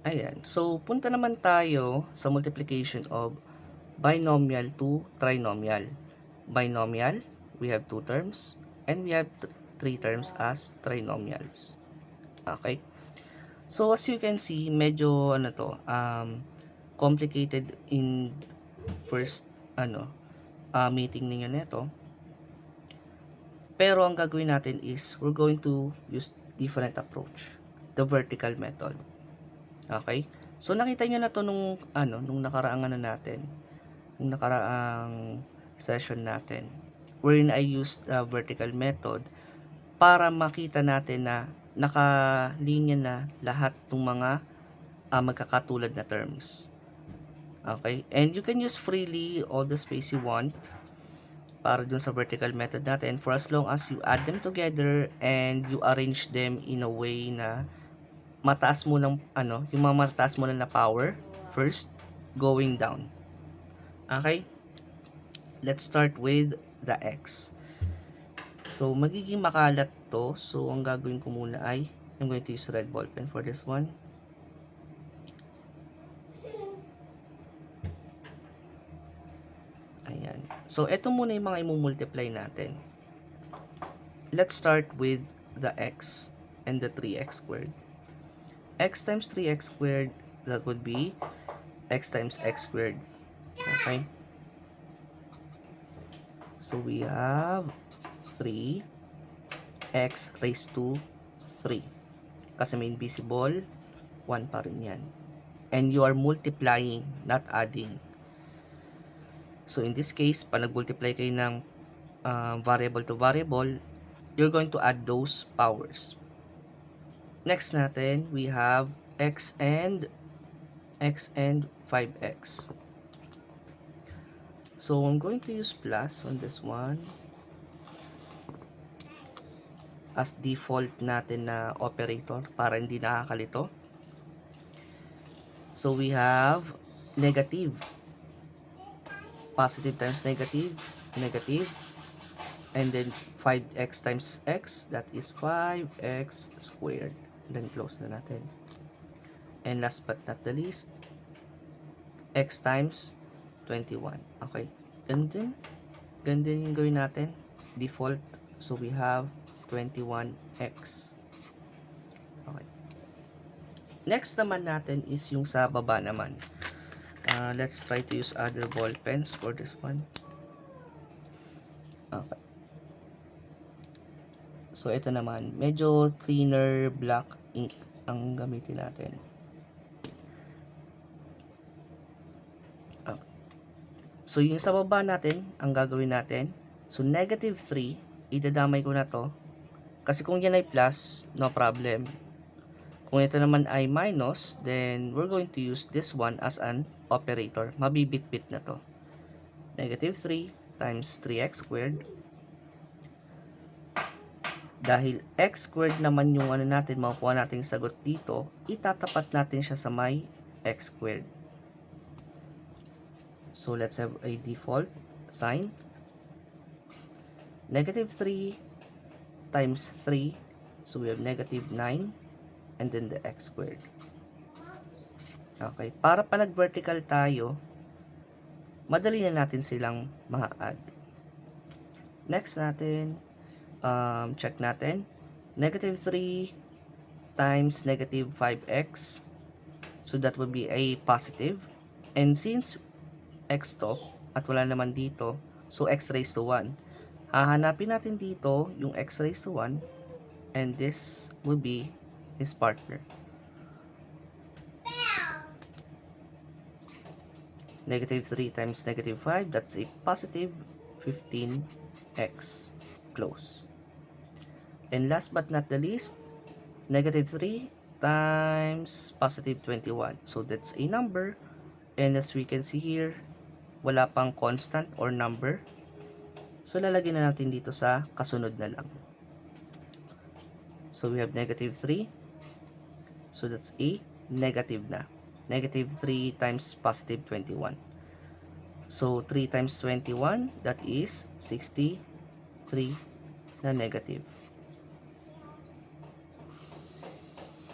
Ayan. So, punta naman tayo sa multiplication of binomial to trinomial. Binomial, we have two terms, and we have three terms as trinomials. Okay? So, as you can see, medyo complicated in first meeting ninyo nito. Pero ang gagawin natin is we're going to use different approach, the vertical method. Okay? So nakita niyo na to nung nakaraang nung nakaraang session natin, wherein I used the vertical method para makita natin na nakalinya na lahat ng mga magkakatulad na terms. Okay? And you can use freely all the space you want para dun sa vertical method natin for as long as you add them together and you arrange them in a way na mataas mo ng yung mga mataas mo na power first going down. Okay? Let's start with the x. So magiging makalat to. So ang gagawin ko muna ay I'm going to use red ball pen for this one. Ayan. So ito muna yung mga i-multiply natin. Let's start with the x and the 3x squared. X times 3x squared, that would be x times x squared. Okay? So we have 3x raised to 3. Kasi may invisible, 1 pa rin yan. And you are multiplying, not adding. So in this case, pag nag-multiply kayo ng variable to variable, you're going to add those powers. Next natin, we have x and 5x. So I'm going to use plus on this one as default natin na operator para hindi nakakalito. So we have negative, positive times negative, negative, and then 5x times x, that is 5x squared. Then close na natin. And last but not the least, x times 21. Okay. Ganun din yung gawin natin. Default. So we have 21x. Okay. Next naman natin is yung sa baba naman. Let's try to use other ball pens for this one. Okay. So ito naman, medyo thinner black ink ang gamitin natin. Okay. So yung sa baba natin, ang gagawin natin, so negative 3, idadamay ko na to. Kasi kung yan ay plus, no problem. Kung ito naman ay minus, then we're going to use this one as an operator. Mabibit-bit na to. Negative 3 times 3x squared. Dahil x squared naman yung natin, makukuha natin sagot dito, itatapat natin siya sa may x squared. So let's have a default sign. Negative 3 times 3, so we have negative 9, and then the x squared. Okay, para pa nag-vertical tayo, madali na natin silang ma-add. Next natin, check natin, negative 3 times negative 5x, so that would be a positive. And since x to, at wala naman dito, so x raised to 1. Hahanapin natin dito yung x raised to 1, and this would be his partner. Negative 3 times negative 5, that's a positive 15x. Close. And last but not the least, negative 3 times positive 21. So that's a number. And as we can see here, wala pang constant or number. So lalagyan na natin dito sa kasunod na lang. So we have negative 3. So that's a negative na. Negative 3 times positive 21. So 3 times 21, that is 63 na negative.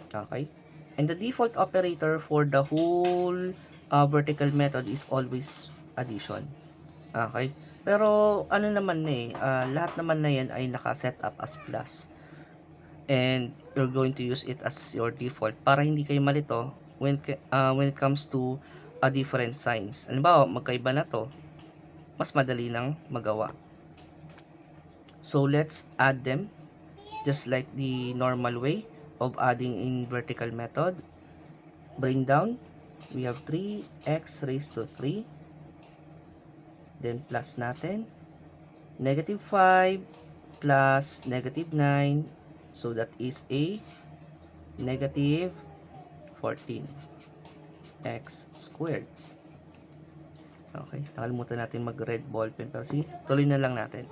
Okay? And the default operator for the whole vertical method is always addition. Okay? Pero ano naman na lahat naman na yan ay naka-set up as plus. And you're going to use it as your default para hindi kayo malito when it comes to different signs. Halimbawa, magkaiba na to, mas madali nang magawa. So let's add them just like the normal way of adding in vertical method. Bring down, we have 3x raised to 3. Then plus natin. Negative 5 plus negative 9. So that is a negative 14x squared. Okay, nakalimutan natin mag-red ball pen. Pero sige, tuloy na lang natin.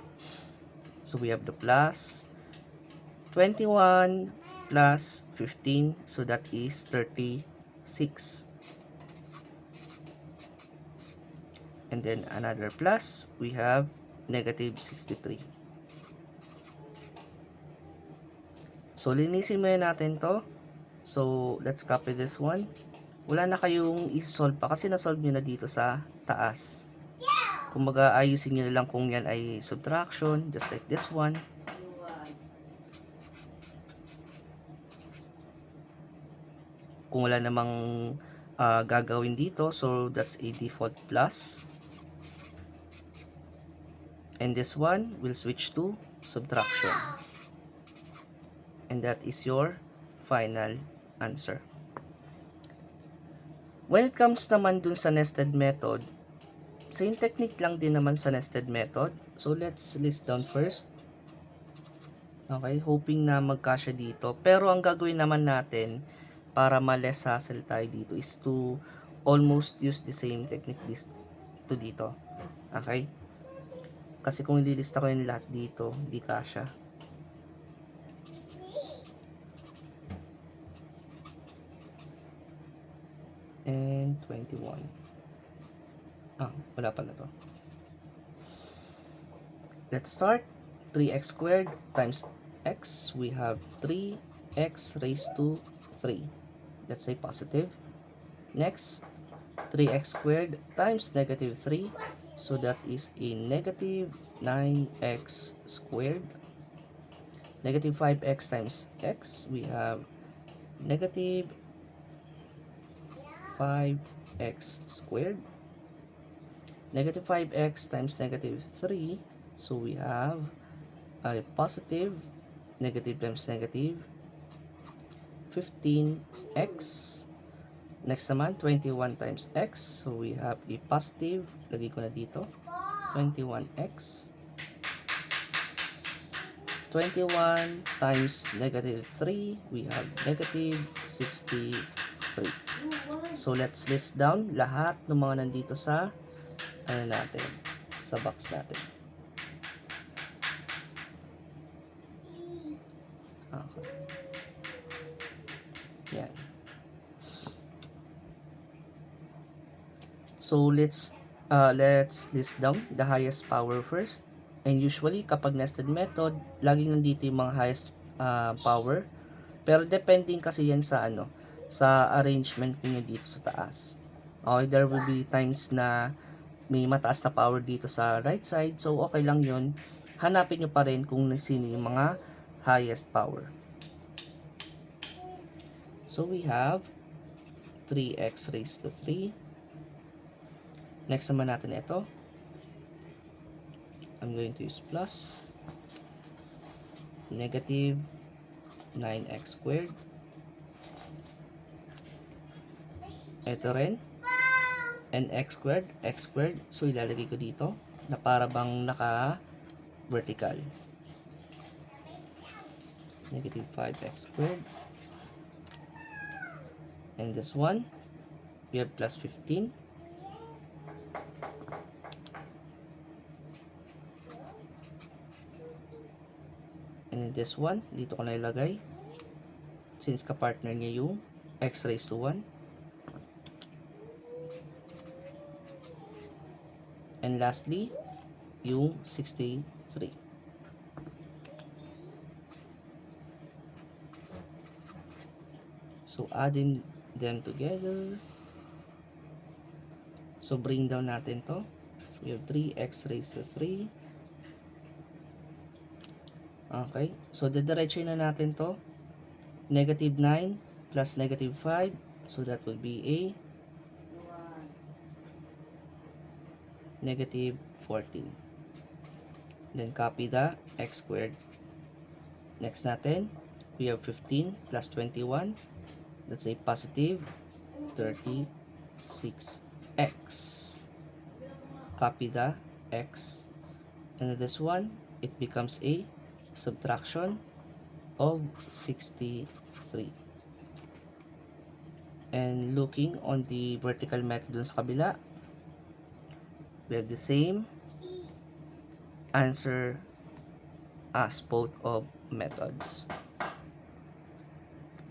So we have the plus 21 plus 15. So that is 36. And then another plus, we have negative 63. So linisin muna natin to. So let's copy this one. Wala na kayong i-solve pa kasi na-solve nyo na dito sa taas. Kumbaga ayusin nyo na lang kung yan ay subtraction, just like this one. Kung wala namang gagawin dito, so that's a default plus. And this one will switch to subtraction. And that is your final answer. When it comes naman dun sa nested method, same technique lang din naman sa nested method. So let's list down first. Okay, hoping na magkasya dito. Pero ang gagawin naman natin para ma-less hassle tayo dito is to almost use the same technique to dito. Okay? Kasi kung ililista ko yung lahat dito, hindi kasya. And 21. Wala pala to. Let's start. 3x squared times x. We have 3x raised to 3. That's a positive. Next, 3x squared times negative 3. So that is a negative 9x squared. Negative 5x times x. We have negative 5x squared. Negative 5x times negative 3. So we have a positive negative times negative 15x. Next naman, 21 times x. So we have a positive, lagay ko na dito, 21x. 21 times negative 3, we have negative 63. So let's list down lahat ng mga nandito sa natin, sa box natin. Okay. Yan. So let's list down the highest power first. And usually kapag nested method, laging nandito yung mga highest power. Pero depending kasi yan sa sa arrangement niyo dito sa taas. Okay, there will be times na may mataas na power dito sa right side. So okay lang yun. Hanapin nyo pa rin kung sino yung mga highest power. So we have 3x raised to 3. Next naman natin ito. I'm going to use plus. Negative 9x squared. Ito rin. And x squared. X squared. So ilalagay ko dito na para bang naka-vertical. Negative 5x squared. And this one, we have plus 15. And this one, dito ko na ilagay. Since ka-partner niya yung x raised to 1. And lastly, yung 63. So, adding them together. So, bring down natin to. So, we have 3x raised to 3. Okay. So, didiretso na natin to. Negative 9 plus negative 5. So, that will be a negative 14. Then, copy the x squared. Next natin, we have 15 plus 21. That's a positive 36x. Copy the x. And this one, it becomes a subtraction of 63. And looking on the vertical method dun sa kabila, we have the same answer as both of methods.